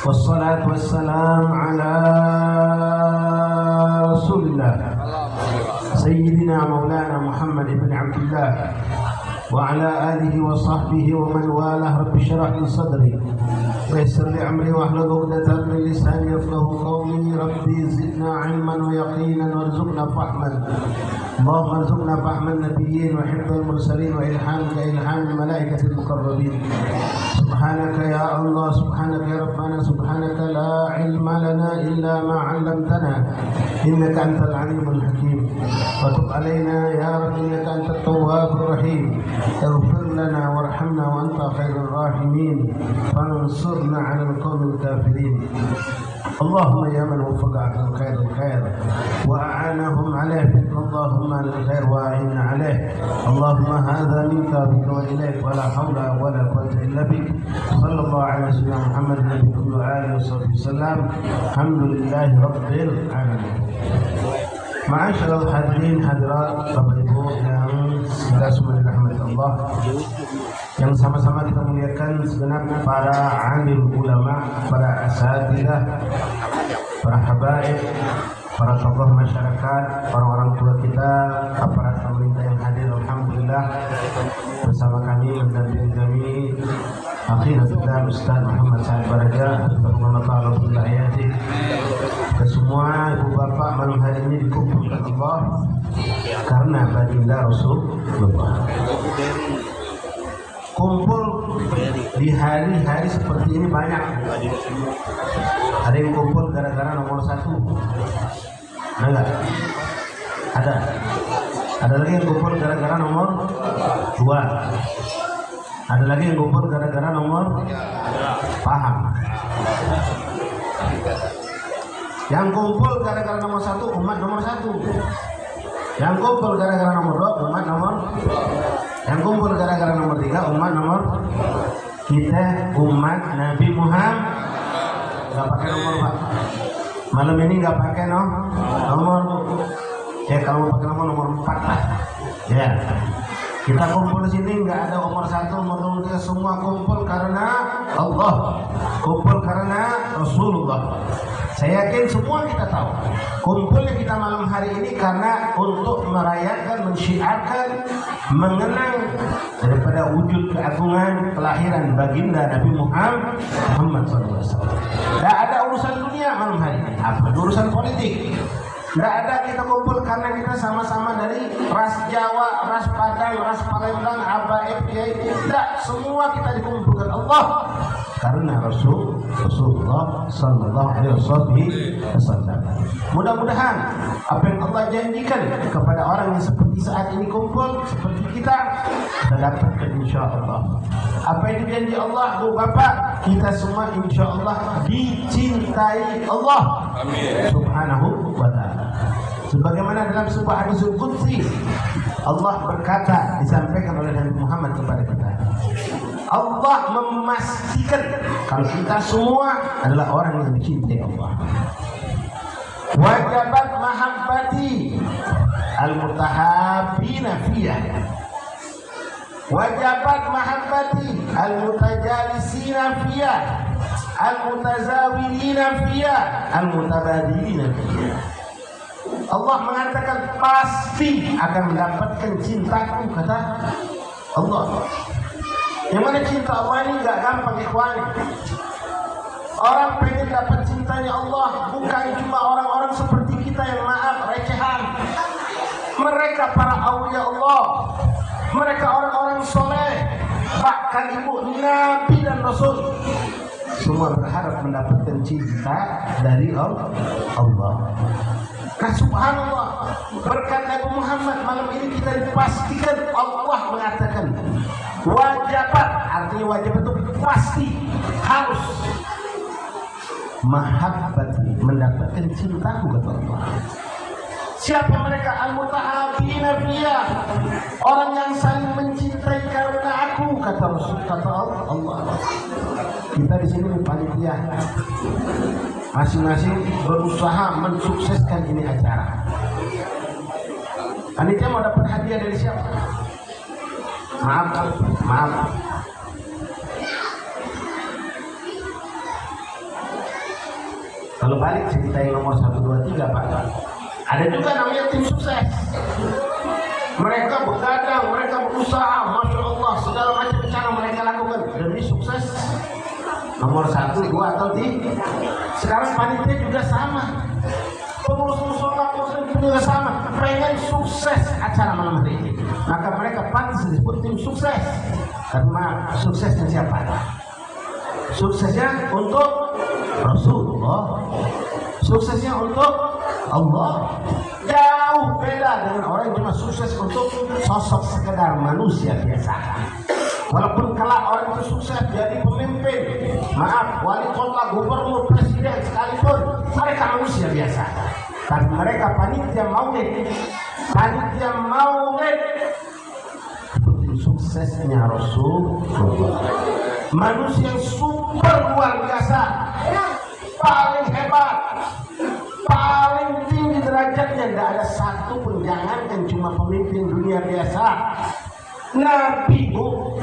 والصلاة والسلام على رسول الله سيدنا مولانا محمد بن عبد الله وعلى آله وصحبه ومن والاه. رب اشرح لي صدري ويسر لي أمري واحلل عقدة من لساني يفقهوا قولي. ربي زدنا علما ويقينا وارزقنا فهما. اللهم ارزقنا فهم النبيين وحفظ المرسلين وإلهامك إلهام الملائكة المقربين. سبحانك يا الله، سبحانك يا ربنا، سبحانك لا علم لنا إلا ما علمتنا إنك أنت العليم الحكيم. وتب علينا يا رب إنك أنت التواب الرحيم. اغفر لنا وارحمنا وأنت خير الراحمين، فانصرنا على القوم الكافرين. اللهم يا من وفق على الخير الخير وأعانهم عليه، اللهم على الخير وأعنا عليه. اللهم هذا منك بك وإليك ولا حول ولا قوة إلا بك. صلى الله على سيدنا محمد النبي كل آله وصحبه وسلم. الحمد لله رب العالمين. Ma'asyiral hadirin hadirat, Bapak Ibu yang kita semua dirahmati Allah, yang sama-sama kita muliakan segenap para alim ulama, para asatidzah, para habaib, para tokoh masyarakat, para orang tua kita, aparat pemerintah yang hadir. Alhamdulillah bersama kami mendampingi kami akhirnya kita Ustaz Muhammad Sa'id Baraja ke semua ibu bapak malam hari ini dikumpulkan Allah karena baginda Rasulullah. Kumpul di hari-hari seperti ini banyak. Ada yang kumpul gara-gara nomor 1. Ada nggak? Ada. Ada lagi yang kumpul gara-gara nomor 2. Ada lagi yang kumpul gara-gara nomor paham. Yang kumpul gara-gara nomor 1 umat nomor 1. Yang kumpul gara-gara nomor 2 umat nomor. Yang kumpul gara-gara nomor 3 umat nomor. Kita umat Nabi Muhammad. Gak pakai nomor Pak. Malam ini gak pakai nomor. Ya kalau pakai nomor 4 lah. Ya. Kita kumpul di sini nggak ada nomor 1, nomor 2, semua kumpul karena Allah, kumpul karena Rasulullah. Saya yakin semua kita tahu kumpulnya kita malam hari ini karena untuk merayakan, mensyiarkan, mengenang daripada wujud keagungan kelahiran baginda Nabi Muhammad SAW. Tidak ada urusan dunia malam hari ini, apa urusan politik. Tidak ada. Kita kumpul karena kita sama-sama dari ras Jawa, ras Padang, ras Palembang, Habaib, Kiai. Tidak, semua kita dikumpulkan Allah karena Rasulullah Sallallahu Alaihi Wasallam. Mudah-mudahan apa yang Allah janjikan kepada orang yang seperti saat ini kumpul seperti kita dapatkan insya Allah. Apa yang dijanji Allah, Bu Bapak, kita semua insya Allah dicintai Allah. Amin. Subhanahu wa ta'ala. Sebagaimana dalam sebuah hadis qudsi Allah berkata, disampaikan oleh Nabi Muhammad kepada kita, Allah memastikan kalau kita semua adalah orang yang dicintai Allah. Wajabat mahabbati al-mutahabbina fiyah, wajabat mahabbati al-mutajalisina fiyah, al-mutazawirina fiyah, al-mutabadilina fiyah. Allah mengatakan pasti akan mendapatkan cintaku, kata Allah. Yang mana cinta Allah ini gak gampang ikhwan. Orang pengen dapat cintanya Allah bukan cuma orang-orang seperti kita yang maaf recehan. Mereka para aulia Allah, mereka orang-orang soleh, bahkan ibu Nabi dan Rasul, semua berharap mendapatkan cinta dari Allah. Nah subhanallah, berkat Nabi Muhammad malam ini kita dipastikan Allah mengatakan wajabat, artinya wajib itu pasti, harus mahabbati, mendapatkan cintaku, kata Allah. Siapa mereka? Al-mutahabbina fiyah, orang yang saling mencintai karena aku, kata Rasul, kata Allah. Kita di sini panitia, masing-masing berusaha mensukseskan ini acara. Panitia mau dapat hadiah dari siapa? Maaf. Kalau balik cerita yang nomor 1, 2, 3 Pak, ada juga namanya tim sukses. Mereka begadang, mereka berusaha, Masya Allah, segala macam cara mereka lakukan demi sukses nomor 1, 2 atau 3. Sekarang panitia juga sama, pengurus musola juga sama, pengen sukses acara malam hari ini. Maka mereka pantas disebut tim sukses. Karena suksesnya siapa? Suksesnya untuk Rasulullah, suksesnya untuk Allah. Jauh beda dengan orang yang cuma sukses untuk sosok sekedar manusia biasa. Walaupun kelak orang itu sukses jadi pemimpin, maaf, wali kota, gubernur, presiden sekalipun, mereka manusia biasa. Tapi mereka panitia maulid, suksesnya Rasulullah, manusia yang super luar biasa, paling hebat, paling tinggi derajatnya. Tidak ada satu pun, jangankan cuma pemimpin dunia biasa, Nabi Bu,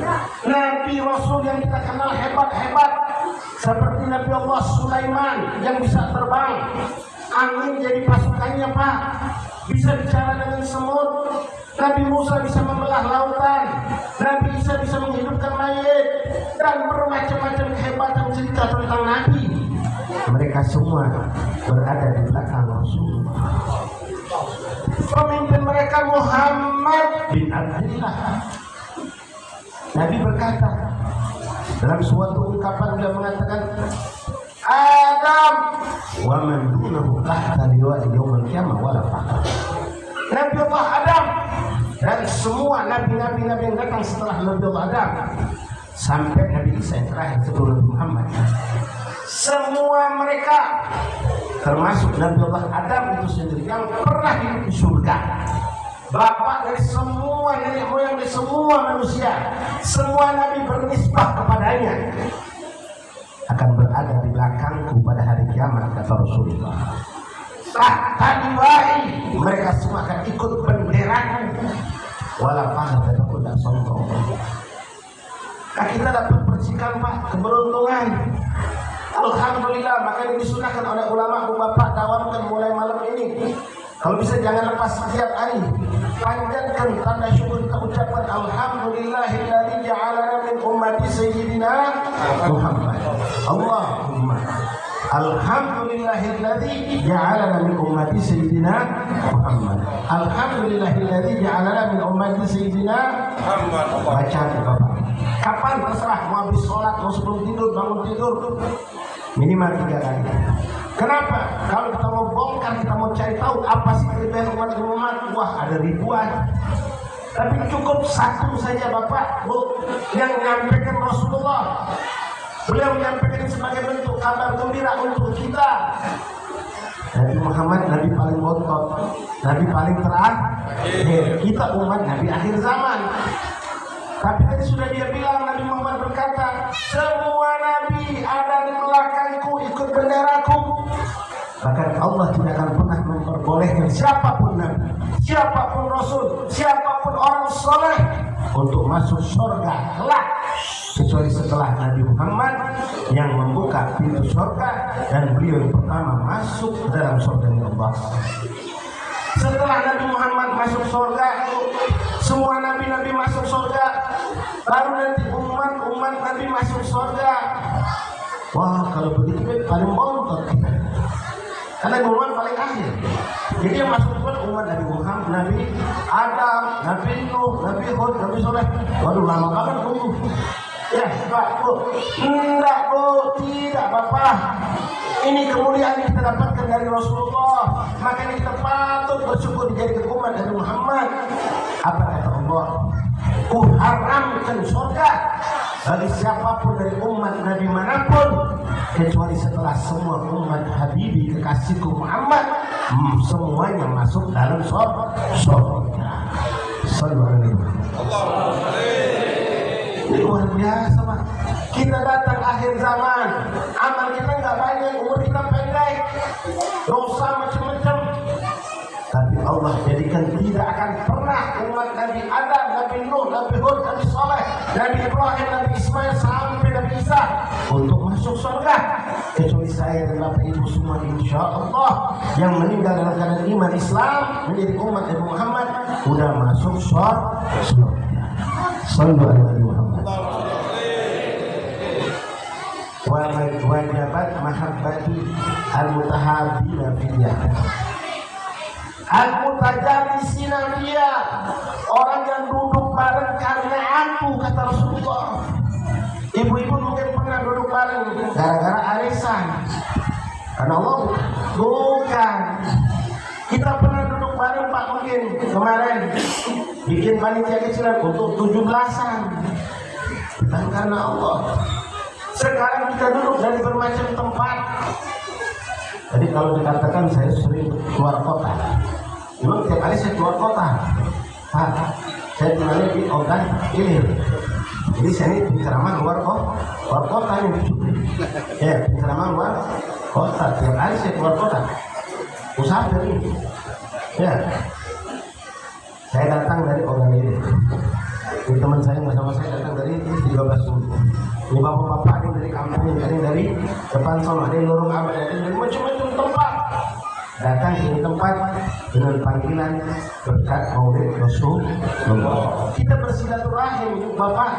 Nabi Rasul yang kita kenal hebat-hebat, seperti Nabi Allah Sulaiman yang bisa terbang, angin jadi pasukannya Pak, bisa bicara dengan semut. Nabi Musa bisa membelah lautan, Nabi Isa bisa menghidupkan mayit, dan bermacam-macam kehebatan cerita tentang Nabi. Mereka semua berada di belakang Rasulullah. Pemimpin mereka Muhammad bin Abdullah. Nabi berkata dalam suatu ungkapan, dia mengatakan, Adam wa man dunahu tahta liwa'i yaumil qiyamah wala faqr. Nabi Allah Adam dan semua nabi-nabi yang datang setelah Nabi Allah Adam sampai Nabi Isa yang terakhir sebelum Nabi Muhammad, semua mereka termasuk Nabi Allah Adam itu sendiri yang pernah hidup di surga, bapak dari semua nenek moyang dari semua manusia, semua nabi bernisbah kepadanya, akan berada di belakangku pada hari kiamat, kata Rasulullah. Tahta liwa'i, mereka semua akan ikut benderaku, wala fahad, aku tidak sombong. Nah, kita dapat percikan Pak, keberuntungan. Alhamdulillah, makanya disunahkan oleh ulama, bapak dawamkan mulai malam ini. Kalau bisa jangan lepas setiap hari. Panjatkan tanda syukur, kita ucapkan Alhamdulillahilladzi ja'alana min ummati sayyidina Muhammad. Allahumma Alhamdulillahilladzi ja'alana min ummati sayyidina Muhammad. Alhamdulillahilladzi ja'alana min ummati sayyidina Muhammad. Baca Bapak. Kapan terserah, mau habis sholat, mau sebelum tidur, bangun tidur, minimal 3 kali. Kenapa? Kalau kita mau bongkar, kita mau cari tahu apa sih kelebihan umat, wah ada ribuan. Tapi cukup satu saja Bapak, Bu, yang menyampaikan Rasulullah. Beliau menyampaikan sebagai bentuk kabar gembira untuk kita. Nabi Muhammad, Nabi paling bontot, Nabi paling terakhir. Kita umat Nabi akhir zaman. Tapi tadi sudah dia bilang, Nabi Muhammad berkata, semua Nabi ada di belakangku, ikut benderaku. Bahkan Allah tidak akan pernah memperbolehkan siapapun Nabi, siapapun Rasul, siapapun orang soleh untuk masuk surga kelak, kecuali setelah Nabi Muhammad yang membuka pintu surga, dan beliau yang pertama masuk ke dalam surga Allah. Setelah Nabi Muhammad masuk surga, semua nabi-nabi masuk surga, baru nanti umat Nabi masuk surga. Wah, kalau begitu paling bontot kita, karena umat paling akhir. Jadi yang masuk umat Nabi Muhammad, Nabi Adam, Nabi Nuh, Nabi Hud, Nabi Soleh. Waduh, lama banget tunggu. Ya Pak, Bu, enggak Bu, tidak Bapak. Ini kemuliaan yang kita dapatkan dari Rasulullah. Makanya kita patut bersyukur dijadikan umat Nabi Muhammad. Apa kata Allah? Ku haramkan surga bagi siapapun dari umat Nabi manapun, kecuali setelah semua umat Habibi kekasihku Muhammad semuanya masuk dalam surga. Sallallahu alaihi luar biasa Pak. Kita datang akhir zaman, amal kita nggak banyak, umur kita pendek, dosa macam-macam. Tapi Allah jadikan tidak akan pernah umat Nabi Adam, Nabi Nuh, Nabi Hud, Nabi Saleh, Nabi Ibrahim, Nabi Ismail sampai Nabi Isa untuk masuk surga. kecuali saya dan Bapak Ibu semua insya Allah yang meninggal dalam keadaan iman Islam menjadi umat Nabi Muhammad udah masuk surga. Sallu ala Nabi Muhammad. Wajabat mahabbati al-mutahabbina fillah. Al-mutajalisina fillah, orang yang duduk bareng karena aku, kata Rasulullah. Ibu-ibu mungkin pernah duduk bareng gara-gara arisan. Karena Allah bukan. Kita pernah duduk bareng Pak mungkin kemarin bikin panitia kecilan untuk 17-an. Bukan karena Allah. Sekarang kita duduk dari bermacam tempat. Jadi kalau dikatakan saya sering keluar kota, memang tiap hari saya keluar kota. Pak, saya tinggalnya di Ogan Ilir. Jadi saya ini penceramah luar kota ini. Ya, penceramah luar kota. Tiap hari saya keluar kota. Musafir ini. Ya, saya datang dari Ogan Ilir. Ini teman saya bersama saya datang dari 13 suku. Ini bapak-bapak ada dari kampung, ada yang dari depan sana, ada yang lorong abad, ada yang dari macam-macam tempat. Datang ke tempat dengan panggilan berkat Maulid Rasulullah. Kita bersilaturahim, Bapak.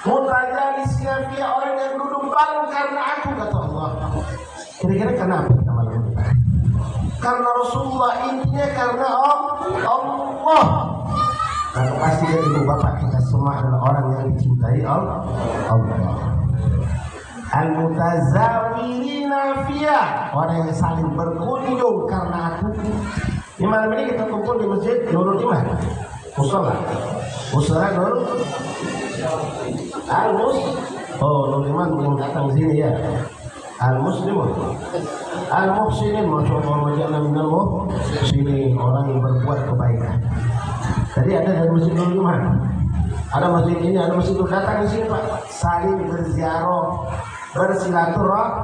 Mutajalisina fillah, orang yang duduk bareng karena aku, kata Allah. Kira-kira kenapa kita malam ini? Karena Rasulullah, intinya karena Allah. Nah, pasti ibu bapak kita semua adalah orang yang dicintai Allah. Al-mutazawirina fillah, orang yang saling berkunjung karena aku. Di malam ini kita kumpul di masjid Nurul Iman, musola Nurul Nurul Iman yang datang sini ya. Al-Muslimun Al-Muhsinin, masya Allah, wajahna minal sini orang yang berbuat kebaikan. Tadi ada dari masjid Nurul Iman, ada masjid ini, ada masjid itu, datang di sini Pak, saling berziarah, bersilaturahmi.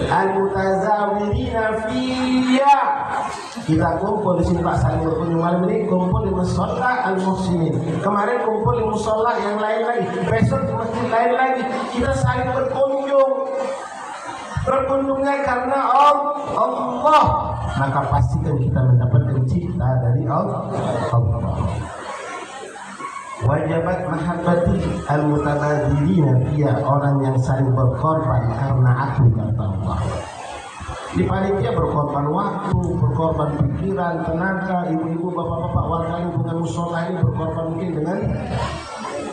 Al-mutazawirina fillah, kita kumpul di sini Pak, saling berkunjung. Malam ini kumpul di musholla Al-Muhsinin, kemarin kumpul di musholla yang lain lagi, besok di masjid lain lagi. Kita saling berkunjung, berkunjungnya karena Allah, maka pastikan kita mendapatkan cinta dari Allah. Wajabat mahabbati al-mutabadzirina fillah, orang yang saling berkorban karena aku, kata Allah. Di panitia berkorban waktu, berkorban pikiran, tenaga, ibu-ibu, bapak-bapak, warga lingkungan musola ini berkorban mungkin dengan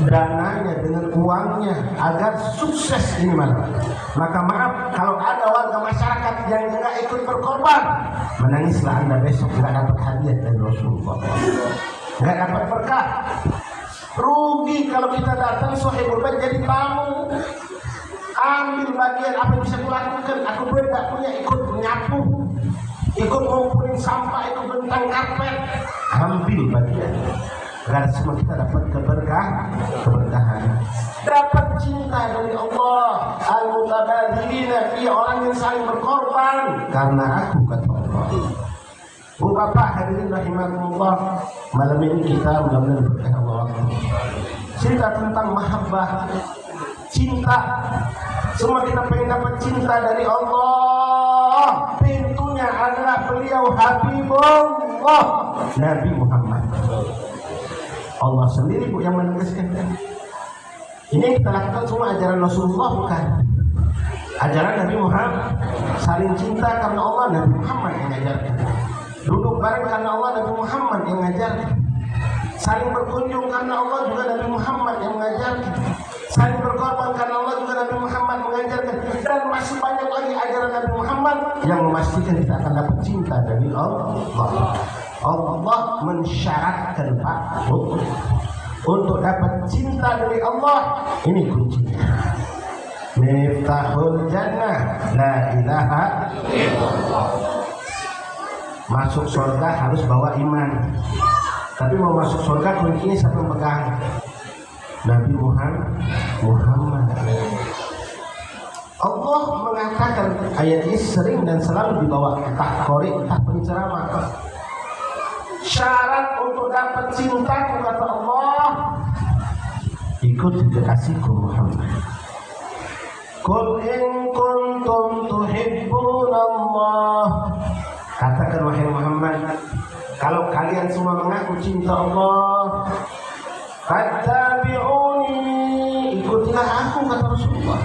dananya, dengan uangnya agar sukses ini malam. Maka maaf kalau ada warga masyarakat yang tidak ikut berkorban, menangislah Anda besok nggak dapat hadiah dari Rasulullah, nggak dapat berkah. Rugi kalau kita datang sohibul bait jadi tamu. Ambil bagian apa yang bisa kulakukan. Aku tidak punya, ikut menyapu, ikut ngumpulin sampah, ikut bentang karpet. Ambil bagian agar semua kita dapat keberkahan, dapat cinta dari Allah. Al-mutabadzirina fillah, orang yang saling berkorban karena aku, kata Allah. Bu bapak hadirin rahimakumullah, malam ini kita mudah-mudahan berkah Allah cerita tentang mahabbah, cinta. Semua kita pengen dapat cinta dari Allah. Pintunya adalah beliau Habibullah Nabi Muhammad. Allah sendiri Bu yang menegaskan. Ini kita lakukan semua ajaran Rasulullah, bukan ajaran Nabi Muhammad. Saling cinta karena Allah, Nabi Muhammad yang ngajarkan. Duduk bareng karena Allah, Nabi Muhammad yang ngajarkan. Saling berkunjung karena Allah, juga Nabi Muhammad yang mengajarkan. Saling berkorban karena Allah, juga Nabi Muhammad mengajarkan. Dan masih banyak lagi ajaran Nabi Muhammad yang memastikan kita akan dapat cinta dari Allah. Allah mensyaratkan Pak untuk dapat cinta dari Allah. Ini kuncinya. Miftahul jannah la ilaha illallah. Masuk surga harus bawa iman. Tapi mau masuk surga kuncinya siapa yang pegang? Nabi Muhammad. Allah mengatakan, ayat ini sering dan selalu dibawa entah qori, entah penceramah. Syarat untuk dapat cintaku, kata Allah, ikut kekasihku Muhammad. Qul in kuntum kuntum tuhibbunallah. Katakan wahai Muhammad, kalau kalian semua mengaku cinta Allah, fattabi'uni, ikutilah aku, kata Rasulullah.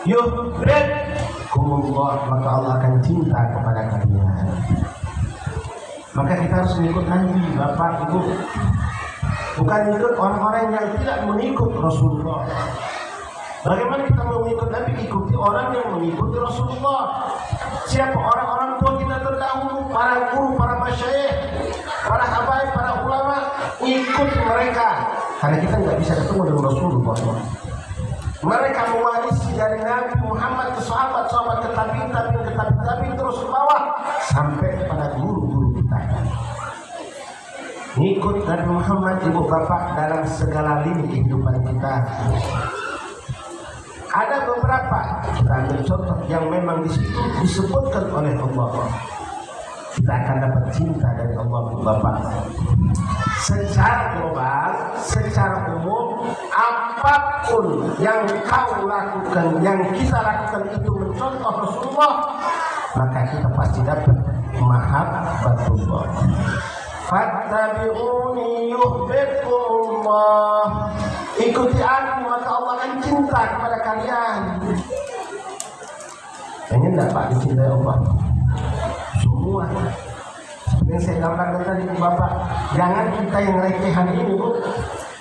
Yuhibbukumullah, maka Allah akan cinta kepada kalian. Maka kita harus mengikut Nabi, Bapak, Ibu. Bukan ikut orang-orang yang tidak mengikut Rasulullah. Bagaimana kita mau mengikut Nabi? Ikuti orang yang mengikuti Rasulullah. Siapa orang-orang tua kita terdahulu, para guru, para masyayikh, para habaib, para ulama, ikuti mereka. Karena kita nggak bisa ketemu dengan Rasulullah. Mereka mewarisi dari Nabi Muhammad ke sahabat-sahabat, ke tabi'in, terus ke bawah sampai kepada guru-guru kita. Ngikut Nabi Muhammad, ibu bapak, dalam segala lini kehidupan kita. Ada beberapa, kita ambil contoh yang memang di situ disebutkan oleh Allah. Kita akan dapat cinta dari Allah, Bapak. Secara global, secara umum, apapun yang kau lakukan, yang kita lakukan itu mencontoh Rasulullah, maka kita pasti dapat mahabbatullah. Fattabi'uni yuhibbukumullah. Ikuti aku, maka Allah akan cinta kepada kalian. Pengen enggak Pak dicintai Allah? Semua. Seperti yang saya gambarkan tadi Bapak, jangan kita yang recehan ini, Bu.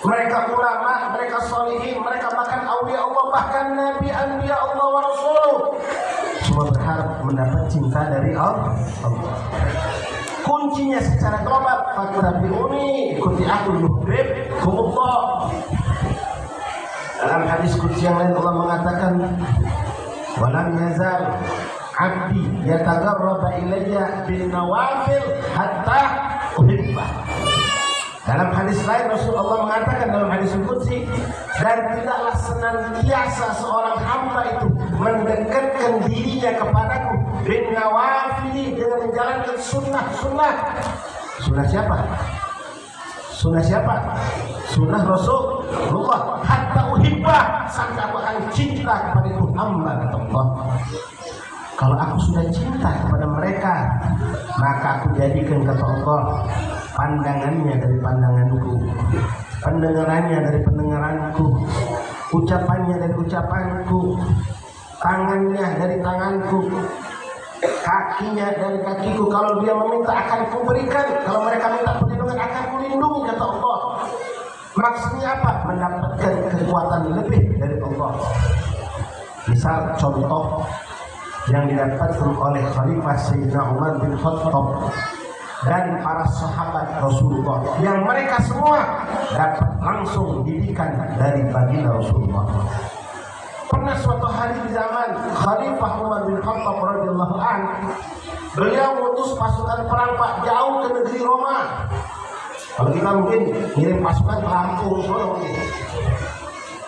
Mereka ulama, mereka sholihin, mereka bahkan aulia Allah, bahkan nabi, anbiya Allah wa rasul, semua berharap mendapat cinta dari Allah. Kuncinya secara global, fattabi'uni, ikuti aku, yuhibbukumullah. Dalam hadis qudsi yang lain Allah mengatakan, walam yazal abdi yataqarraba ilayya bin nawafil hatta uhibbah. Dalam hadis lain Rasulullah mengatakan dalam hadis qudsi, dan tidaklah senantiasa seorang hamba itu mendekatkan dirinya kepadaku bin nawafil, dengan menjalankan sunnah. Sunnah siapa? Sunnah siapa? Sunnah Rasulullah. Hatta uhibbah, sampai aku akan cinta kepada itu hamba, kata Allah. Kalau aku sudah cinta kepada mereka, maka aku jadikan, kata Allah, pandangannya dari pandanganku, pendengarannya dari pendengaranku, ucapannya dari ucapanku, tangannya dari tanganku, kakinya dari kakiku. Kalau dia meminta akan kuberikan, kalau mereka minta perlindungan akan kulindungi, kata Allah. Maksudnya apa? Mendapatkan kekuatan lebih dari Allah. Misal contoh yang didapatkan oleh Khalifah Sayyidina Umar bin Khattab dan para sahabat Rasulullah, yang mereka semua dapat langsung didikan dari baginda Rasulullah. Pernah suatu hari di zaman Khalifah Umar bin Khattab radhiyallahu anhu, beliau mengutus pasukan perang Pak jauh ke negeri Roma. Kalau kita mungkin ngirim pasukan ke Lampung, Solo,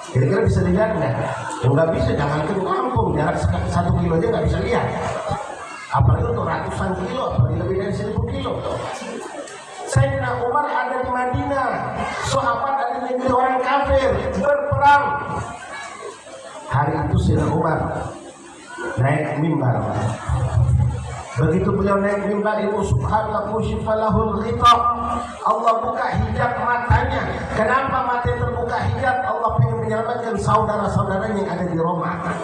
kira-kira bisa dilihat nggak? Nggak bisa, jangan ke Lampung, jarak 1 kilo aja nggak bisa lihat. Apalagi untuk ratusan kilo, apalagi lebih dari 1000 kilo. Sayyidina Umar ada di Madinah, sahabat ada di negeri orang kafir, berperang. Hari itu Sayyidina Umar naik mimbar. Begitu beliau naik mimbar itu, subhanallah kushifalahul ghithab, Allah buka hijab matanya. Kenapa matanya terbuka hijab? Allah ingin menyelamatkan saudara-saudaranya yang ada di Roma.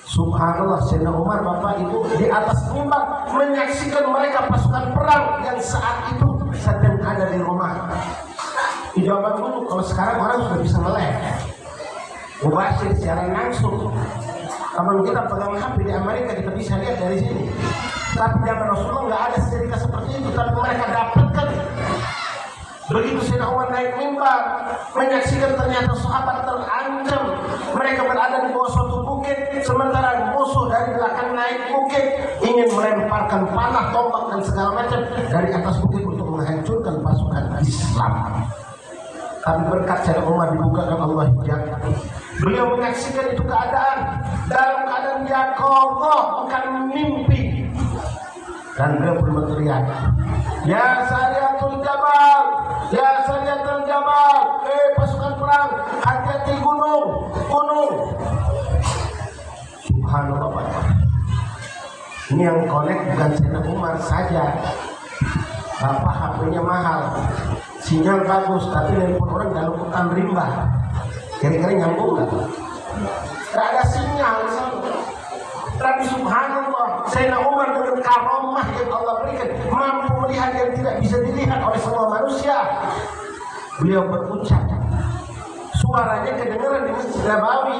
Subhanallah, Sayyidina Umar, Bapak Ibu, di atas mimbar menyaksikan mereka pasukan perang yang saat itu sedang ada di Roma. Di zaman dulu, kalau sekarang orang sudah bisa melek, mubashir secara langsung. Teman kita pegang HP di Amerika, kita bisa lihat dari sini. Tapi zaman Rasulullah nggak ada cerita seperti itu, tapi mereka dapatkan. Begitu Sayyidina Umar naik mimbar, menyaksikan ternyata sahabat terancam. Mereka berada di bawah suatu bukit, sementara musuh dari belakang naik bukit, ingin melemparkan panah, tombak dan segala macam dari atas bukit untuk menghancurkan pasukan Islam. Tapi berkat Sayyidina Umar dibukakan Allah hijab. Beliau menyaksikan itu keadaan dalam keadaan yaqadhah, bukan mimpi. Dan beliau pun berteriak, ya Sariyatul Jabal, ya Sariyatul Jabal, pasukan perang, hati-hati gunung. Ini yang connect bukan Sayyidina Umar saja. Bapak HP-nya mahal, sinyal bagus, tapi nelpon orang dalam hutan rimba. Kira-kira nyambung nggak? Nggak ada sinyal. Tapi subhanallah, Sayyidina Umar dengan karomah yang Allah berikan mampu melihat yang tidak bisa dilihat oleh semua manusia. Beliau berucap, suaranya kedengaran di Masjid Nabawi.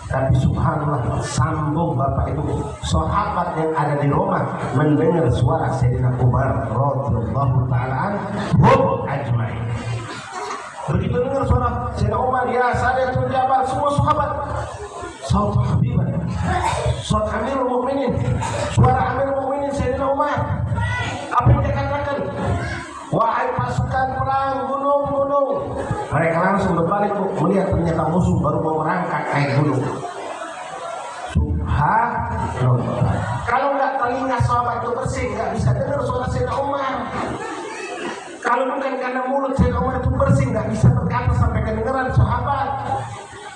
Tapi subhanallah, sambung bapak itu, sahabat yang ada di Roma mendengar suara Sayyidina Umar radhiyallahu ta'ala anhu ajmain. Begitu dengar suara Sayyidina Umar, ya saya terjabat, semua sahabat saut Habibah, saut Amirul Mukminin, suara Amirul Mukminin Sayyidina Umar. Apa yang dia katakan? Wahai pasukan perang gunung-gunung. Mereka langsung berbalik melihat ternyata musuh baru mau merangkak naik gunung. Subhanallah. Kalau nggak telinga sahabat itu bersih, nggak bisa dengar suara Sayyidina Umar. Kalau bukan karena mulut Sayyidina Umar itu bersih, nggak bisa berkata sampai kedengaran sahabat.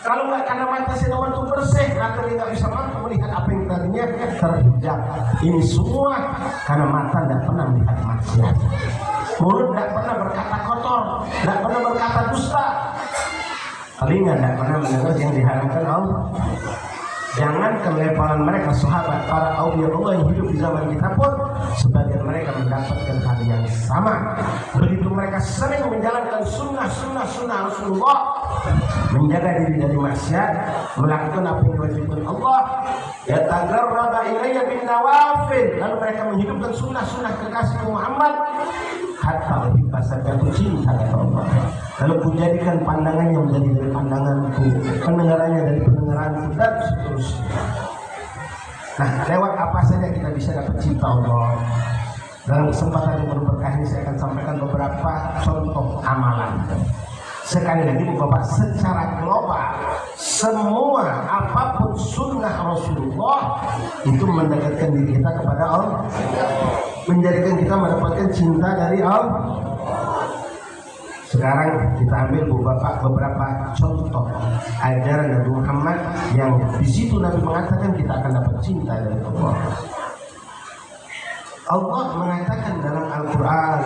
Kalau nggak karena mata Sayyidina Umar itu bersih, maka dia nggak bisa mampu melihat apa yang tadinya terhijab. Ini semua karena mata tidak pernah melihat maksiat, mulut tidak pernah berkata kotor, tidak pernah berkata dusta, telinga tidak pernah mendengar yang diharamkan Allah. Jangan kelepalan mereka sahabat, para aulia Allah yang hidup di zaman kita pun sebagian mereka mendapatkan hal yang sama. Begitu mereka sering menjalankan sunnah Rasulullah, menjaga diri dari maksiat, melakukan apa yang diwajibkan Allah, ya tagarraba ilayya bin nawafil, lalu mereka menghidupkan sunnah kekasih Muhammad, hatta bahasa jatuh cinta kepada Allah. Lalu kujadikan pandangannya menjadi dari pandanganku, pendengarannya dari pendengaranku, dan seterusnya. Nah, lewat apa saja kita bisa dapat cinta Allah. Dalam kesempatan yang berberkah ini saya akan sampaikan beberapa contoh amalan. Sekali lagi Bapak, secara global semua apapun sunnah Rasulullah itu mendekatkan diri kita kepada Allah, menjadikan kita mendapatkan cinta dari Allah. Sekarang kita ambil beberapa contoh ajaran Nabi Muhammad yang di situ Nabi mengatakan kita akan dapat cinta dari Allah. Allah mengatakan dalam Al-Quran,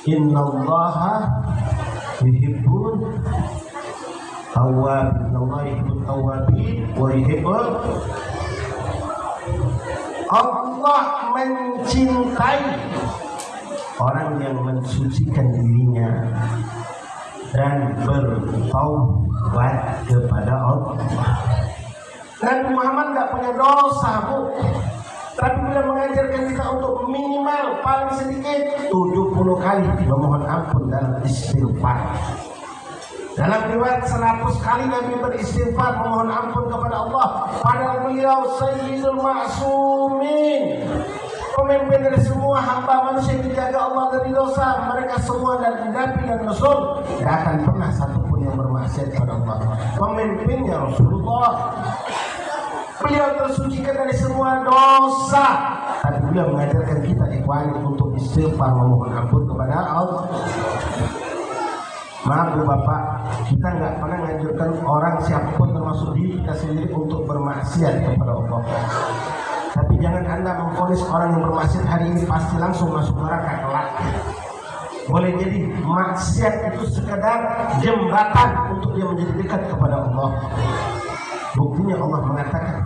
Innallaha yuhibbul tawwabin, Allah yuhibbul tawwabin wa yuhibbul. Allah mencintai orang yang mensucikan dirinya dan bertaubat kepada Allah. Nabi Muhammad nggak punya dosa, Bu, tapi beliau mengajarkan kita untuk minimal paling sedikit 70 kali memohon ampun dalam istighfar. Dalam riwayat 100 kali Nabi beristighfar memohon ampun kepada Allah. Padahal beliau Sayyidul Ma'sumin, pemimpin dari semua hamba manusia yang dijaga Allah dari dosa. Mereka semua dari Nabi dan Rasul tidak akan pernah satupun yang bermaksiat kepada Allah. Pemimpinnya Rasulullah, beliau tersucikan dari semua dosa, tapi beliau mengajarkan kita ikhwan untuk istighfar memohon ampun kepada Allah. Maaf Bu Bapak, kita nggak pernah menganjurkan orang siapapun termasuk diri kita sendiri untuk bermaksiat kepada Allah. Tapi jangan Anda memvonis orang yang bermaksiat hari ini pasti langsung masuk neraka kelak. Boleh jadi maksiat itu sekedar jembatan untuk dia menjadi dekat kepada Allah. Buktinya Allah mengatakan,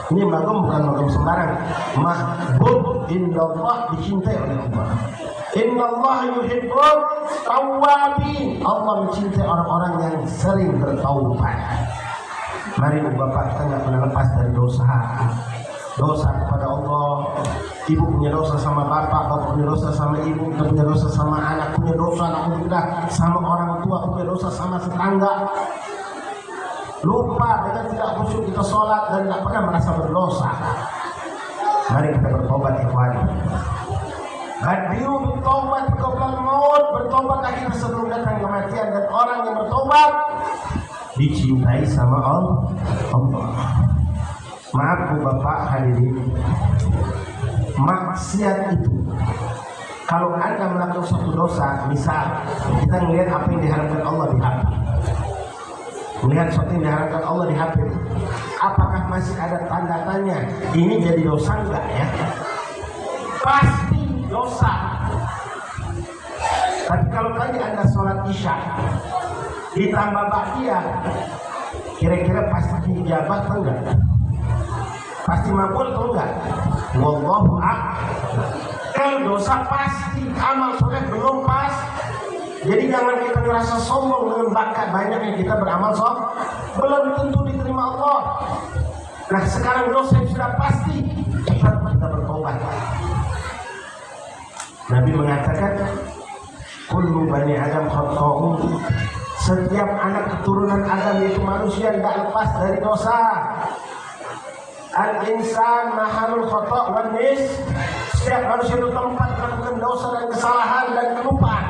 ini magum bukan magum sembarang, mahbub indallah, dicintai oleh Allah. Innallaha yuhibbul tawwabin, Allah mencintai orang-orang yang sering bertaubat. Mari Bapak, kita nggak pernah lepas dari dosa kepada Allah. Ibu punya dosa sama bapak punya dosa sama ibu, kita punya dosa sama anak, punya dosa alhamdulillah sama orang tua, punya dosa sama tetangga. Lupa dengan tidak khusyuk kita sholat dan tidak pernah merasa berdosa. Mari kita bertobat ikhwan. Badiu bertobat qabla maut, bertobatlah kita sebelum datang kematian, dan orang yang bertobat dicintai sama Allah. Maaf Bu Bapak hadirin, maksiat itu kalau Anda melakukan suatu dosa, misal kita melihat apa yang diharapkan Allah di HP, melihat sesuatu yang diharapkan Allah di HP, apakah masih ada tanda tanya ini jadi dosa enggak ya? Pasti dosa. Tapi kalau tadi Anda sholat isya ditambah ba'diyah, kira-kira pasti dijabat atau enggak? Pasti makbul atau enggak? Wallahu a'lam. Kalau dosa pasti, amal soleh belum pas. Jadi jangan kita merasa sombong dengan bakat banyaknya kita beramal soleh, belum tentu diterima Allah. Nah sekarang dosa yang sudah pasti, cepat kita bertobat. Nabi mengatakan, kullu bani Adam khata'un. Setiap anak keturunan Adam itu manusia tidak lepas dari dosa. Al-insan mahalul khata' wan nis. Setiap manusia itu tempat melakukan dosa dan kesalahan dan kelupaan.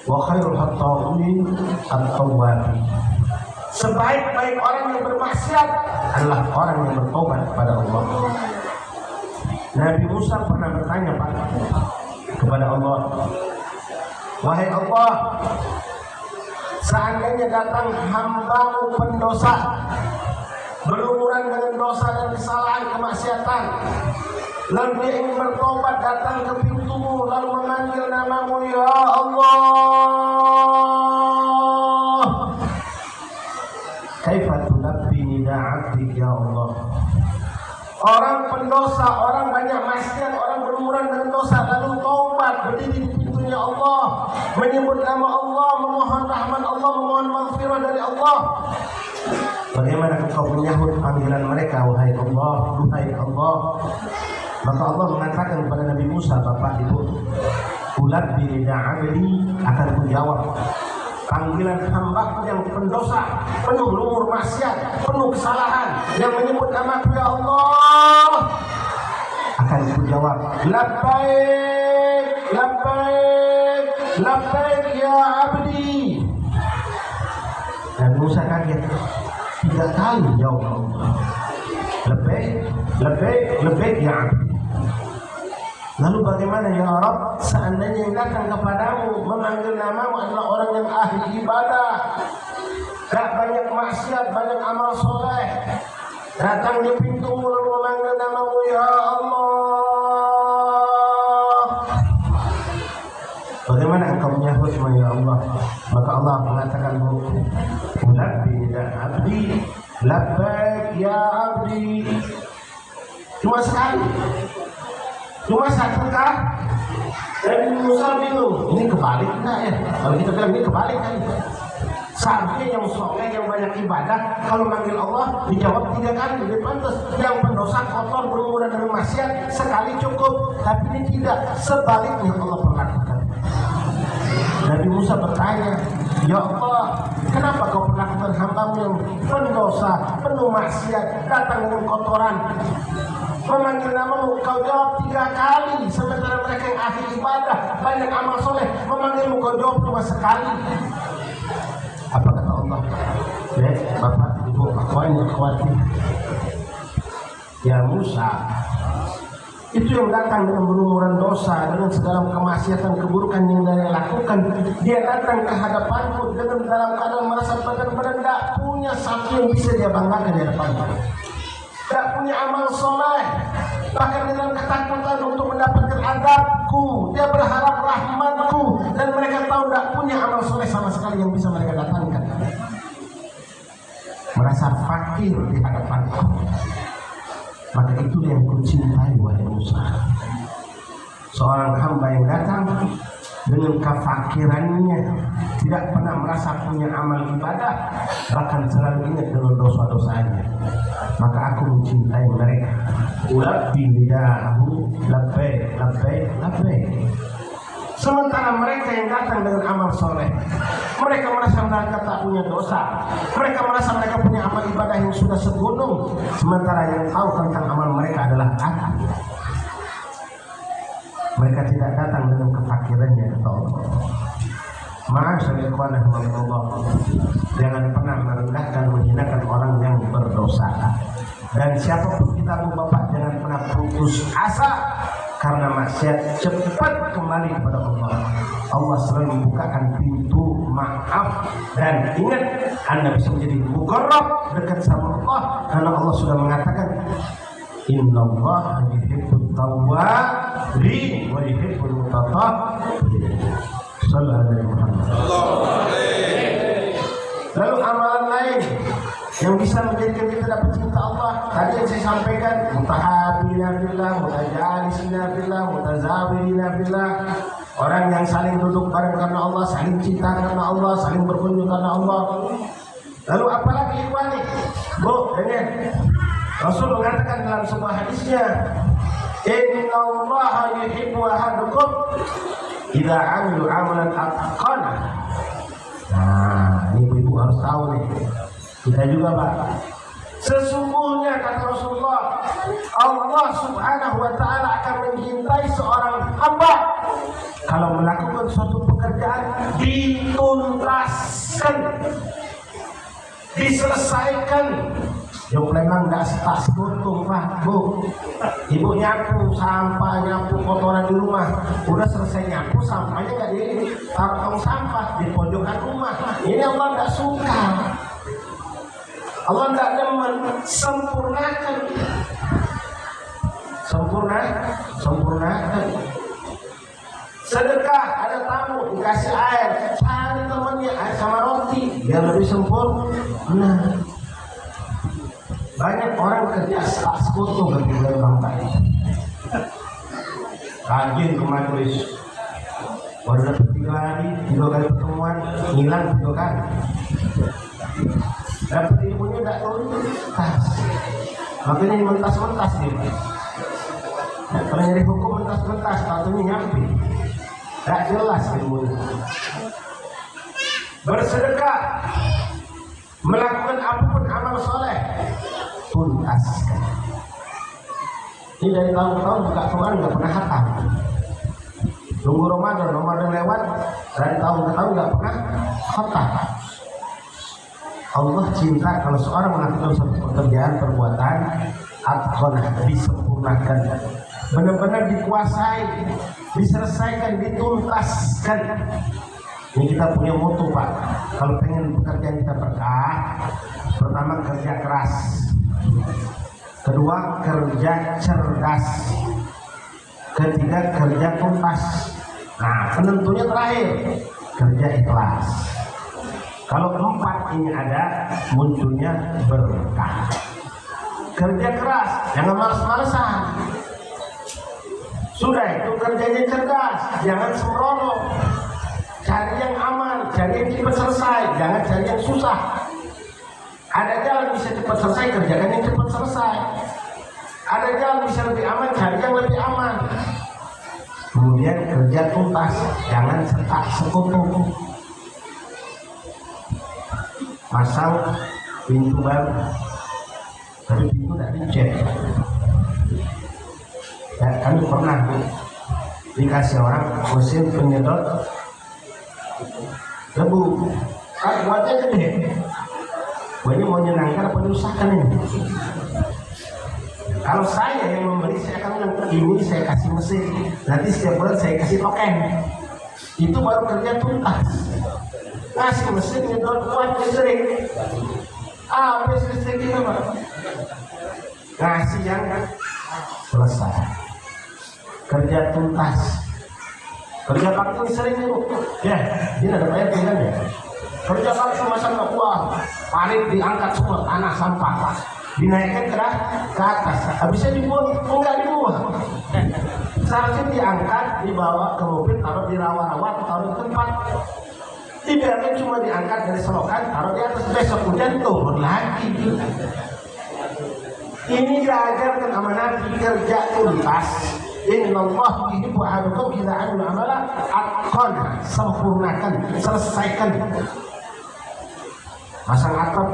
Wa khairul khata'in at-tawwabin. Sebaik-baik orang yang bermaksiat adalah orang yang bertobat kepada Allah. Nabi Musa pernah bertanya kepada Allah, wahai Allah, seandainya datang hambamu pendosa, berumuran dengan dosa dan kesalahan kemaksiatan, lalu dia ingin bertobat, datang ke pintumu lalu memanggil namamu, ya Allah, kaifa tulabbi nida 'abdik ya Allah. Orang pendosa, orang banyak maksiat, orang berumuran dengan dosa, lalu taubat, berdiri di pintunya Allah, menyebut nama Allah, memohon rahmat Allah, memohon maghfirah dari Allah. Bagaimana engkau menyahut panggilan mereka, wahai Allah, wahai Allah? Maka Allah mengatakan kepada Nabi Musa, Bapak Ibu, ulabbi nida 'abdi, akan menjawab panggilan hamba yang pendosa, penuh lumur maksiat, penuh kesalahan, yang menyebut nama-Ku ya Allah, akan kujawab, labbaik, labbaik, labbaik ya abdi. Nabi Musa kaget, 3 kali jawab Allah, labbaik, labbaik, labbaik ya abdi. Lalu bagaimana ya Rabb, seandainya yang datang kepadamu memanggil namamu adalah orang yang ahli ibadah, gak banyak maksiat, banyak amal soleh, datang di pintumu lalu memanggil namamu ya Allah, bagaimana engkau menyahutnya ya Allah? Maka Allah mengatakan, labbaik ya abdi, labbaik ya abdi. Cuma sekali, cuma satu kah? Dan Musa bingung, ini kebalik enggak ya? Kalau kita bilang ini kebalik kan? Seharusnya yang soleh, yang banyak ibadah, kalau manggil Allah dijawab 3 kali, lebih pantas. Yang pendosa kotor berumuran dengan maksiat sekali cukup, tapi ini tidak. Sebaliknya Allah perlakukan. Nabi Musa bertanya, ya Allah, kenapa kau perlakukan hambamu yang pendosa, penuh maksiat, datang dengan kotoran, memanggil namamu, kau jawab 3 kali, sementara mereka yang ahli ibadah, banyak amal soleh, memanggilmu kau jawab cuma sekali. Apa kata Allah? Bapak, Ibu, akhwati, ya Musa, itu yang datang dengan berumuran dosa, dengan segala kemaksiatan, keburukan yang dia lakukan, dia datang ke hadapanku dengan dalam keadaan merasa badan-badan tidak punya satu yang bisa dia banggakan di hadapanku, tidak punya amal soleh, bahkan dengan ketakutan untuk mendapatkan adabku, dia berharap rahmatku, dan mereka tahu tidak punya amal soleh sama sekali yang bisa mereka datangkan. Merasa fakir di hadapanku. Maka itu yang kucintai, wahai Musa. Seorang hamba yang datang dengan kefakirannya, tidak pernah merasa punya amal ibadah, bahkan selalu ingat dengan dosa-dosanya, maka aku mencintai mereka. Ulabbi nida'ahu, labbaik, labbaik, labbaik. Sementara mereka yang datang dengan amal soleh, mereka merasa mereka tak punya dosa, mereka merasa mereka punya amal ibadah yang sudah segunung, sementara yang tahu tentang amal mereka adalah aku. Mereka tidak datang dengan kefakirannya, kata Allah. Ma'asyar ikhwan rahimakumullah, jangan pernah merendahkan, menghinakan orang yang berdosa. Dan siapapun kita, Bapak, jangan pernah putus asa karena maksiat, cepat kembali kepada Allah. Allah selalu membukakan pintu maaf, dan ingat, Anda bisa menjadi muqarrab, dekat sama Allah Karena Allah sudah mengatakan innallaha yuhibbut tawwabin wa yuhibbul mutatahhirin. Sallallahu alaihi wasallam. Lalu amalan lain yang bisa menjadikan kita dapat cinta Allah, tadi yang saya sampaikan, mutahabina billah, mutajalisina billah, mutazawirina billah, orang yang saling duduk bareng karena Allah, saling cinta karena Allah, saling berkunjung karena Allah. Lalu apalagi ikhwani? Bu, dengar. Rasul mengatakan dalam sebuah hadisnya, innallaha yuhibbu ahadukum idza 'amila 'amalan atqana. Nah, ini ibu-ibu harus tahu nih. Kita juga, Pak. Sesungguhnya kata Rasulullah, Allah Subhanahu wa taala akan mencintai seorang hamba kalau melakukan suatu pekerjaan dituntaskan, diselesaikan. Yang memang nggak tak sebutung, Pak, Bu. Ibu nyapu sampah, nyapu kotoran di rumah, udah selesai nyapu, sampahnya nggak di tong sampah di pojokan rumah. Ini Allah nggak suka. Allah nggak demen. Sempurnakan, sempurnakan. Sedekah, ada tamu dikasih air, cari temannya air sama roti biar lebih sempurna. Banyak orang kerja tak sekutu ketika bangkai. Rajin ke majelis, baru dapat 3 hari, 2 kali pertemuan, hilang 2 kali. Dapat ilmunya tidak tuntas, makanya mentas-mentas dia. Kalau nyari hukum mentas-mentas, tahunya nyampe, tidak jelas ilmunya. Bersedekah, melakukan apapun amal soleh, tuntaskan. Ini dari tahun-tahun buka Quran nggak pernah khatam. Tunggu Ramadan lewat, dari tahun ke tahun nggak pernah khatam. Allah cinta kalau seorang melakukan suatu pekerjaan, perbuatan, atqanah, disempurnakan, benar-benar dikuasai, diselesaikan, dituntaskan. Ini kita punya moto, Pak. Kalau pengen pekerjaan kita berkah, pertama kerja keras, kedua kerja cerdas, ketiga kerja tuntas. Nah, penentunya terakhir kerja ikhlas. Kalau 4 ini ada, munculnya berkah. Kerja keras, jangan malas-malasan. Sudah itu kerjanya cerdas, jangan sembrono. Cari yang aman, cari yang cepat selesai, jangan cari yang susah. Ada jalan bisa cepat selesai, kerjakan yang cepat selesai. Ada jalan bisa lebih aman, cari yang lebih aman. Kemudian kerja tuntas, jangan setak sekutu. Pasang pintu baru, tapi pintu tidak dicek. Ya, kami pernah dikasih orang mesin penyedot debu, kan buatnya gede. Wah, ini mau menyenangkan apa menyusahkan ini? Kalau saya yang membeli, saya akan bilang, ini saya kasih mesin, nanti setiap bulan saya kasih token. Itu baru kerja tuntas. Kasih mesin nyedot kuat listrik. Apa listrik itu, Pak? Ngasih yang selesai. Kerja tuntas. Kerja bakti sering itu. Ya, ini ada bayar kan ya. Kerja bakti masa nggak uang, parit diangkat semua, tanah sampah, dinaikkan ke atas. Habisnya dibuang, enggak dibuang. Seharusnya diangkat, dibawa ke mobil, taruh di rawa-rawa, taruh di tempat. Ibaratnya cuma diangkat dari selokan, taruh di atas, besok hujan turun lagi. Ini diajarkan sama Nabi, kerja tuntas. Innallaha yuhibbu ahadukum idza 'amila 'amalan atqana, sempurnakan, selesaikan. Masang atap,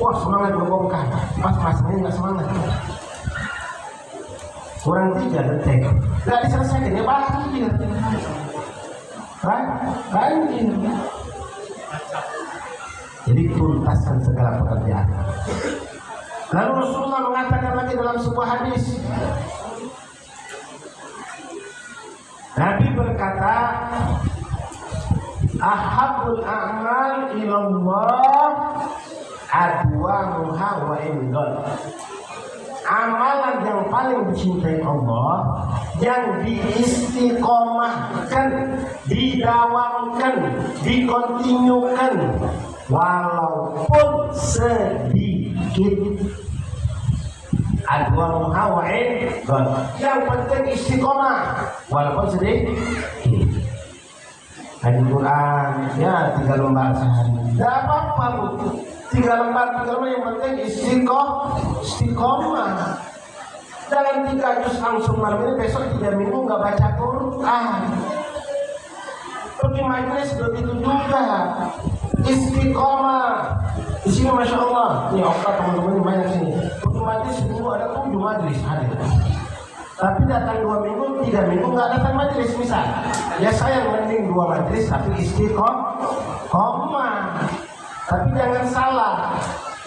wah semangat berbongkar, pas masangnya nggak semangat. Kurang 3 detik, nggak diselesaikan, ya banjir. Banjir. Jadi tuntaskan segala pekerjaan. Lalu Rasulullah mengatakan lagi dalam sebuah hadis, Nabi berkata, ahabul a'mal ilallah adwamuha wa indon. Amalan yang paling dicintai Allah yang diistiqomahkan, didawamkan, dikontinyukan walaupun sedikit. Adwamuha wa indon. Yang penting istiqomah walaupun sedikit. Hadis Quran ya 3 lembar sehari. Tidak apa-apa Bu. 3 lembar yang penting istiqomah. Dalam 3 juz langsung malam ini, besok 3 minggu nggak baca Quran. Pergi majelis begitu juga. Istiqomah. Di sini masya Allah. Ini okta teman-teman banyak sini. Pergi majelis seminggu ada 7 majelis hadir. Tapi datang 2 minggu, 3 minggu nggak datang majelis misal. Ya saya mending 2 majelis tapi istiqomah. Tapi jangan salah.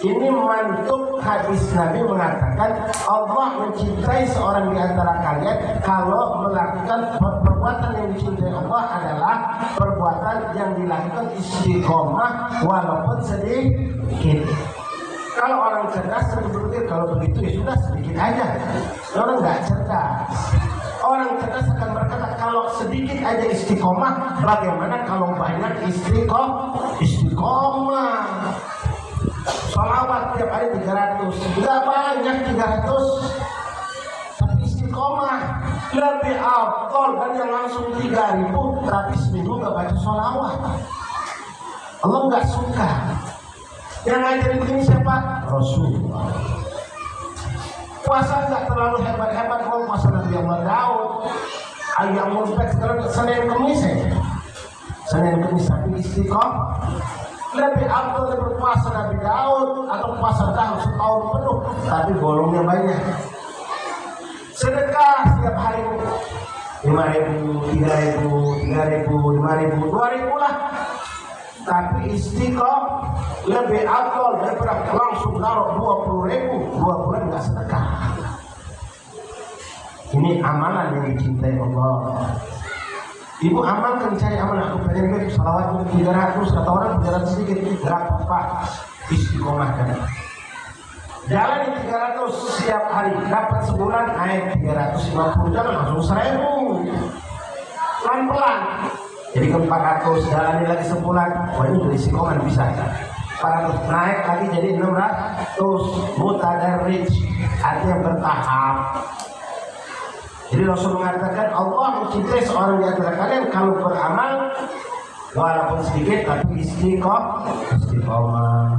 Ini mantuk hadis Nabi mengatakan Allah mencintai seorang di antara kalian kalau melakukan perbuatan yang dicintai Allah adalah perbuatan yang dilakukan istiqomah walaupun sedikit. Kalau orang cerdas berpikir kalau begitu ya sudah sedikit aja. Orang nggak cerdas. Orang cerdas akan berkata kalau sedikit aja istiqomah, bagaimana kalau banyak istiqomah? Salawat tiap hari 300, nggak banyak 300, tapi istiqomah lebih afdal dan yang langsung 3.000 tapi seminggu nggak baca salawat. Allah nggak suka. Yang ngajarin begini siapa? Rasulullah. Puasa nggak terlalu hebat-hebat, kalau puasa Nabi Allah Daud, ayam mulbek sekarang Senin Kemis saja. Senin Kemis tapi istiqomah. Lebih afdal berpuasa Nabi Daud atau puasa Daud setahun penuh, tapi bolongnya banyak. Sedekah setiap hari 5.000, 3.000, 3.000, 5.000, 2.000 lah. Tapi istiqomah lebih afdal daripada langsung naruh 20.000, 2 bulan nggak sedekah. Ini amalan yang dicintai Allah. Ibu amalkan, cari amalan. Aku pengen salawat 300, kata orang 300 sedikit, nggak apa-apa. Istiqomahkan. Jalan 300 setiap hari, dapat sebulan naik 350, jangan langsung 1.000. Pelan-pelan. Jadi ke 400, jalani lagi sebulan, wah ini dari istiqomah bisa. 400 naik lagi jadi 600, mutadarrij, artinya bertahap. Jadi Rasul mengatakan Allah mencintai seorang di antara kalian kalau beramal walaupun sedikit tapi istiqomah.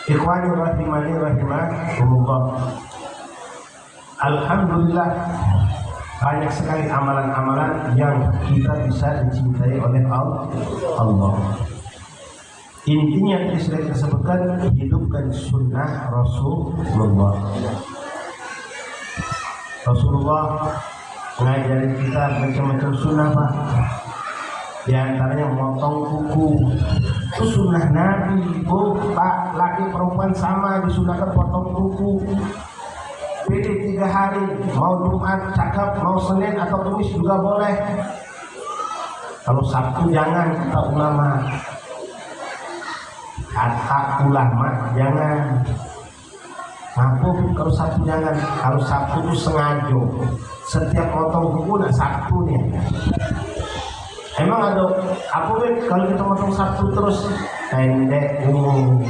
Ikhwani rahimani rahimakumullah. Alhamdulillah banyak sekali amalan-amalan yang kita bisa dicintai oleh Allah. Intinya tadi sudah kita sebutkan, hidupkan sunnah Rasulullah. Rasulullah mengajari kita macam-macam sunnah Pak. Di antaranya memotong kuku. Itu sunnah Nabi. Pak, laki perempuan sama disunahkan potong kuku. Pilih 3 hari, mau Jumat cakep, mau Senin atau Kamis juga boleh. Kalau Sabtu jangan, kata ulama. Kata ulama jangan. Maaf, kalau Sabtu jangan. Kalau Sabtu itu sengaja. Setiap potong kuku nak Sabtu nih. Emang ada apa kalau kita potong Sabtu terus pendek umum.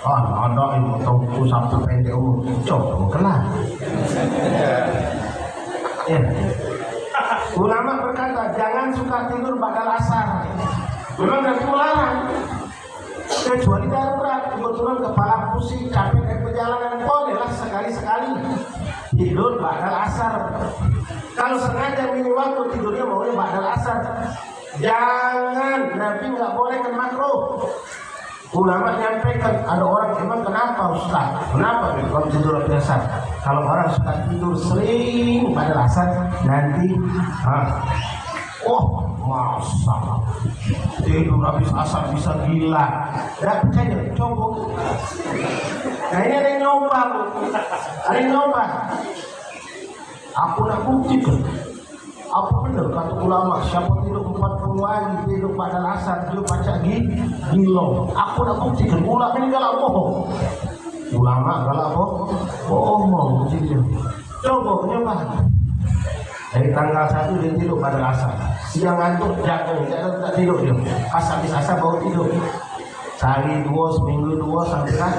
Oh, ada yang potong kuku Sabtu pendek umum. Coba kelar. Ya. Ulama berkata jangan suka tidur badal asar. Memang tidak melarang. Kecuali darurat, kebetulan kepala pusing, capek dari perjalanan, bolehlah sekali-sekali tidur badal asar. Kalau sengaja minum waktu tidurnya maunya badal asar, jangan. Nabi nggak boleh kan makruh. Ulama nyampaikan, ada orang emang kenapa Ustaz? Kenapa kalau tidur biasa? Kalau orang suka tidur sering badal asar, nanti masa tidur habis asar bisa gila. Tidak percaya, coba. Nah ini ada yang nyoba, Ada yang nyoba. Aku nak buktikan. Apa benar kata ulama, siapa tidur 40 hari tidur pada asar dia baca gilo. Aku nak buktikan ulama ini galak bohong. Ulama galak bohong begitu. Coba nyoba. Dari tanggal 1 dia tidur pada asar. Siang ngantuk jaga tak tidur dia. Pas habis asar baru tidur. Sehari 2, seminggu 2 sampai kan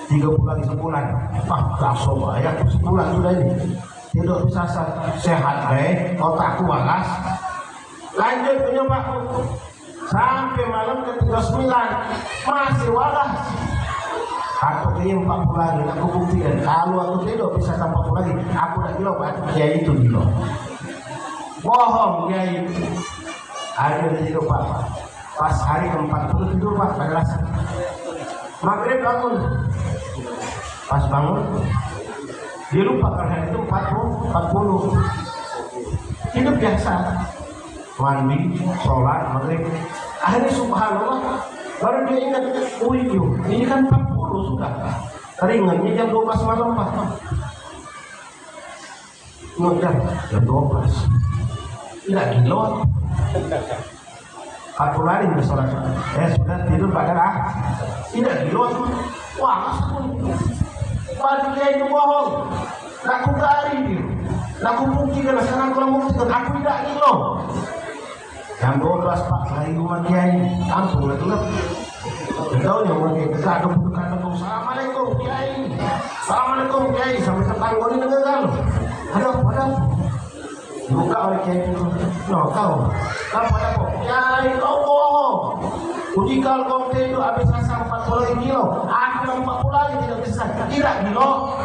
30 lagi sebulan. Tak sobat ya sebulan sudah ini. Tidur bisa sehat baik, otakku waras. Lanjut penyebab sampai malam ke 39 masih waras. Aku ingin 40 lagi, aku buktikan kalau aku tidur bisa 40 lagi. Aku dah gila, kiai itu gila. Bohong kiai. Ada di tidur pak. Pas hari ke-40 tidur pak pada rasa. Maghrib bangun. Pas bangun dia lupa karena itu 40 hidup biasa, mandi, sholat, maghrib. Akhirnya subhanallah baru dia ingat, ini kan 40 sudah. Teringatnya jam 12 malam pak. Ngejar jam 12 tidak gila. 40 hari bersolat, sudah tidur pada tidak gila. Wah baru dia itu bohong. Nak ku kari dia. Nak ku buktikan. Sekarang kalau buktikan aku tidak gila. Jam 12 pak lagi rumah kiai. Langsung lah gelap. Tahu yang rumah kiai. Kadang-kadang assalamualaikum kiai. Assalamualaikum kiai. Sampai tetangga ini dengar. Ada. Buka oleh kiai itu. No kau. Pada kok kiai kau bohong. Uji kalau kau tidur habis asar 40 kilo, aku yang 40 lagi tidak bisa. Tidak kilo.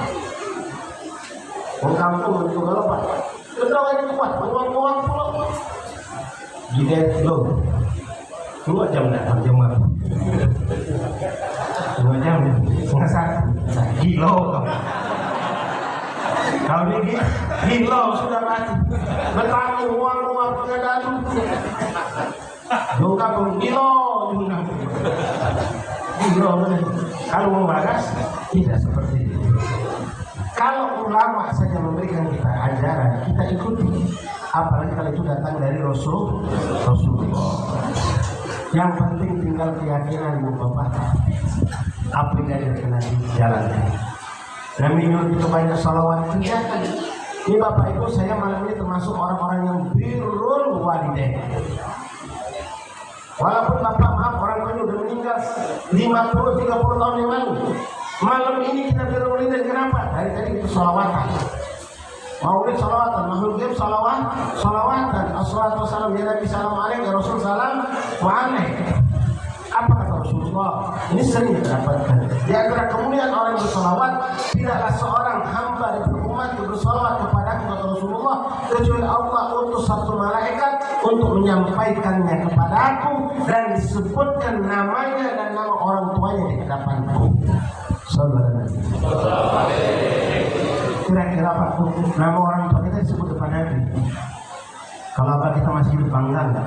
Orang kampung itu kalau pak, kenapa ini kuat? Uang pulau. Jadi lo 2 jam dah jam 2 jam setengah 1 kilo kau. Kalau ini kilo sudah mati. Bertanggung uang pengadaan. Juga pun kilo. Kalau mau bagas tidak seperti itu. Kalau ulama saja memberikan kita ajaran, kita ikuti. Apalagi kalau itu datang dari Rasulullah. Yang penting tinggal keyakinan Bapak. Apa yang kena dijalankan. Dan minum itu banyak salawat kegiatan. Ini Bapak Ibu, saya malam ini termasuk orang-orang yang birrul walidain. Walaupun Bapak maaf orang tuanya sudah meninggal 50-30 tahun yang lalu. Malam ini kita berwalidain. Kenapa? Dari tadi itu salawatan. Maulid salawatan, maulid salawatan. Assalatu wassalamu ya Nabi salam alaik ya Rasul salam wa alaik. Apa kata Rasulullah? Ini sering kita dapatkan. Di antara kemuliaan orang yang bersalawat, tidaklah seorang hamba dari umat yang bersalawat kepada kata Rasulullah kecuali Allah utus satu malaikat untuk menyampaikannya kepada aku dan disebutkan namanya dan nama orang tuanya di hadapanku. Saudara Nabi. Kira-kira Pak, nama orang tua kita disebut depan Nabi. Kalau Bapak kita masih hidup bangga enggak?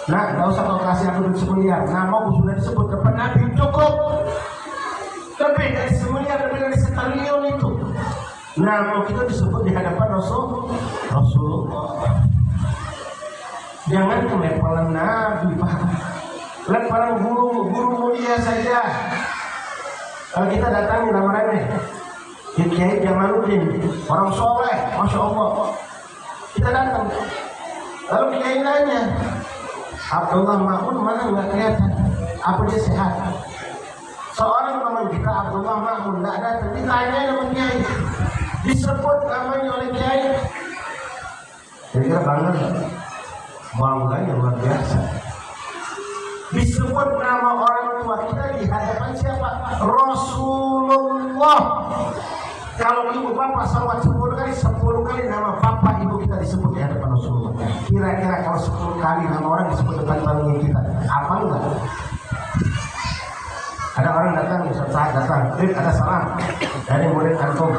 Nah, enggak usah kau kasih aku duit 1 miliar. Namaku sudah disebut depan Nabi cukup. Lebih dari 1 miliar, lebih dari 1 triliun itu. Nama kita disebut di hadapan Rasulullah. Jangan kelepalan Nabi Pak. Lepalan guru mulia saja. Kalau kita datangi nama remeh, Kiai Jamaluddin, orang soleh, masya Allah. Kita datang, lalu Kiai nanya, Abdullah Ma'mun mana nggak kelihatan? Apa dia sehat? Seorang teman kita Abdullah Ma'mun nggak datang, ditanya nama Kiai, disebut namanya oleh Kiai. Kira-kira bangga, bangganya luar biasa. Disebut nama orang tua kita di hadapan siapa? Rasulullah. Kalau ibu bapak salawat 10 kali nama bapak ibu kita disebut di hadapan Rasulullah. Kira-kira kalau 10 kali nama orang disebut depan telinga kita, apa enggak? Ada orang datang, saat datang, ada salam dari murid antum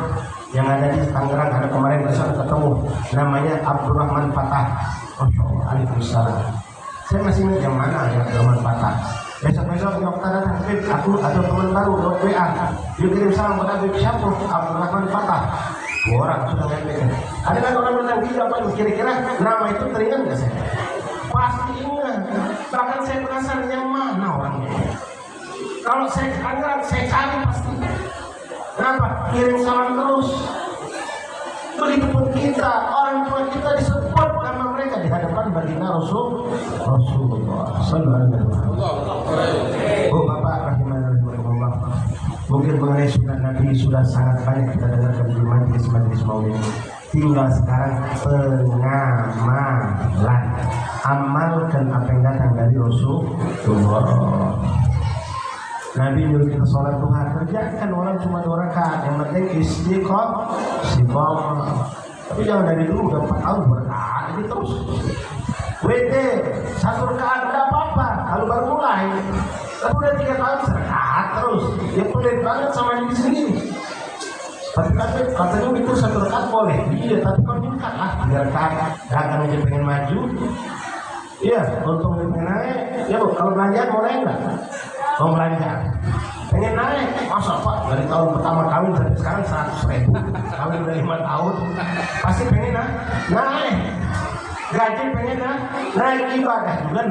yang ada di Tangerang, ada kemarin besok ketemu, namanya Abdurrahman Fatah. Masya Allah, Waalaikumsalam. Saya masih ingat yang mana yang bermanfaat. Besok-besok dokter datang, aku ada teman baru lewat WA. Dia kirim salam kepada Habib siapa? Abdurrahman Fatah. 2 orang sudah ngepek. Ada kan orang bilang tidak Pak, kira-kira nama itu teringat nggak saya? Pasti ingat. Bahkan saya penasaran yang mana orangnya. Kalau saya anggaran saya cari pasti. Kenapa? Kirim salam terus. Begitupun kita, orang tua kita disebut nama mereka di hadapan baginda Rasulullah sallallahu alaihi wasallam. Oh Bapak rahimahullah. Mungkin mengenai sunnah Nabi sudah sangat banyak kita dengarkan di majelis maulid. Tinggal sekarang pengamalan, amalkan apa yang datang dari Rasulullah. Nabi nyuruh kita sholat duha, kerjakan orang cuma 2 rakaat, yang penting istiqomah. Tapi jangan dari dulu udah 4 tahun berkah, jadi terus. WD 1 rakaat tidak apa-apa, kalau baru mulai. Tapi udah 3 tahun serakaat terus, ya pelit banget sama diri sendiri. Tapi katanya itu 1 rakaat boleh, iya. Tapi kalau diangkat 3 rakaat, akan aja pengen maju. Iya, untung pengen naik. Ya bu, kalau belanja mau naik nggak? Mau belanja, pengen naik, masa Pak dari tahun pertama kawin sampai sekarang 100.000, kawin udah 5 tahun, pasti pengen naik, gaji pengen naik, ibadah juga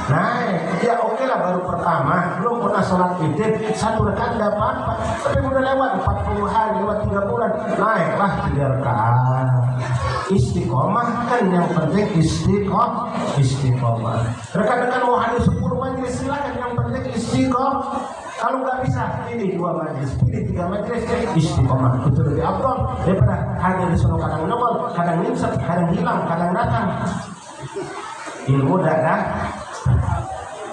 naik, ya oke lah baru pertama, belum pernah sholat id, 1 rakaat nggak apa-apa, tapi udah lewat 40 hari, lewat 3 bulan, naiklah 3 rakaat. Istiqomah kan yang penting istiqomah. Rekan-rekan mau hadir 10 majelis silakan, yang penting istiqomah. Kalau nggak bisa pilih 2 majelis, pilih 3 majelis, istiqomah itu lebih afdal daripada hadir di sana kadang nongol, kadang nyimset, kadang hilang, kadang datang. Ilmu datang.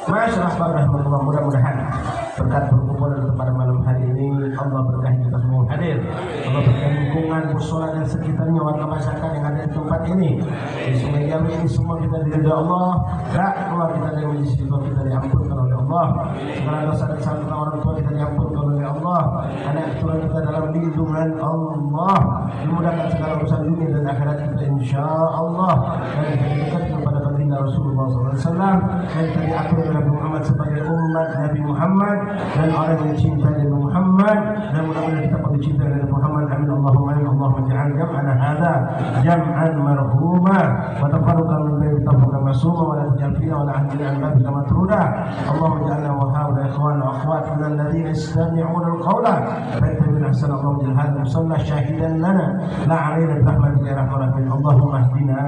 Masyaallah, mudah-mudahan berkat berkumpulan pada malam hari ini Allah berkahi kita semua hadir. Allah berkahi lingkungan musola dan sekitarnya, warga masyarakat yang ada di tempat ini. Di Sungai Jambi ini semua kita diridhoi Allah. Dan keluar kita dari majlis kita diampunkan oleh Allah. Segala dosa dan salah orang tua kita diampunkan oleh Allah. Anak keturunan kita dalam lindungan Allah. Dimudahkan segala urusan dunia dan akhirat kita insyaallah. Dan kita dekat kepada baginda Rasulullah SAW. Dan kita diatur Nabi Muhammad sebagai umat Nabi Muhammad dan orang yang cinta Nabi Muhammad, dan mudah-mudahan kita pun dicintai Nabi Muhammad. Amin Allahumma amin. Allahumma ja'al jam'ana hadza jam'an marhuma wa tafarruqan min baini tafarruqan masuma wa la taj'al fina wa la ahdina an babika matruda. Allahumma ja'alna wa haula ikhwan wa akhwat min alladhina yastami'una al-qawla fayattabi'una ahsana. Allahumma ja'al hadha musalla shahidan lana la 'alaina bi rahmatika ya arhamar rahimin. Allahumma ihdina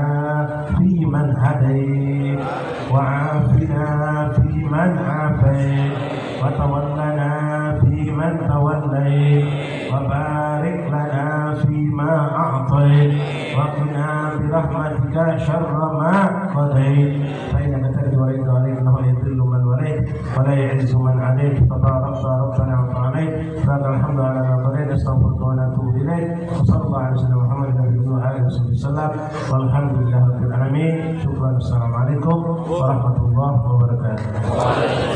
fi man hadayt wa 'afina fi man 'afayt wa tawallana fi man tawallayt wa barik lana fi ma a'tayt wa qina bi rahmatika syarra ma qadayt fa innaka taqdi wa la yuqda innahu la yudhillu man walayt wa la yu'izzu man 'alayt tabarakta rabbana wa ta'ala alhamdu ala ma qadayt astaghfiruka wa atubu ilaik wa sallallahu alaihi wasallam Muhammadin nabiyyi wa alihi wasallam walhamdulillahi rabbil alamin. Syukran. Assalamualaikum warahmatullahi wabarakatuh.